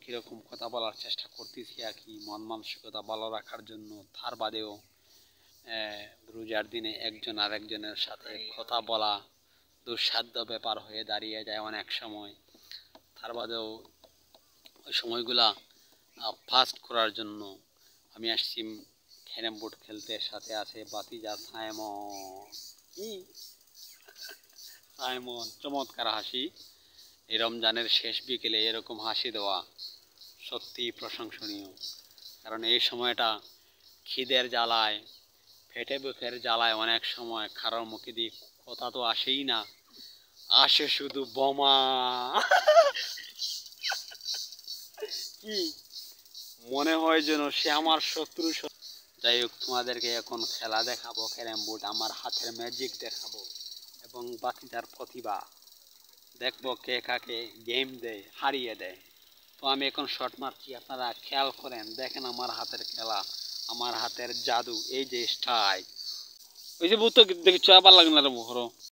কীরকম কথা বলার চেষ্টা করতেছি আর কি, মন মানসিকতা ভালো রাখার জন্য। তার বাদেও রোজার দিনে একজন আরেকজনের সাথে কথা বলা দুঃসাধ্য ব্যাপার হয়ে দাঁড়িয়ে যায় অনেক সময়। তার বাদেও ওই সময়গুলা ফাস্ট করার জন্য আমি আসছি ক্যারাম বোর্ড খেলতে। সাথে আছে বাতিজা সাইমন। চমৎকার হাসি। এই রমজানের শেষ বিকেলে এরকম হাসি দেওয়া সত্যিই প্রশংসনীয়। কারণ এই সময়টা খিদের জ্বালায়, পেটে বুকের জ্বালায় অনেক সময় কারোর মুখে দিয়ে কথা তো আসেই না, আসে শুধু বোমা। কি মনে হয় যেন সে আমার শত্রু। যাই হোক, তোমাদেরকে এখন খেলা দেখাবো ক্যারাম বোর্ড, আমার হাতের ম্যাজিক দেখাবো এবং বাকিটার প্রতিভা দেখবো কে কাকে গেম দেয়, হারিয়ে দেয়। তো আমি এখন শট মারছি, আপনারা খেয়াল করেন, দেখেন আমার হাতের খেলা, আমার হাতের জাদু। এই যে স্ট্রাইক, ওই যে বুঝতে দেখি চা ভালো লাগে না রে।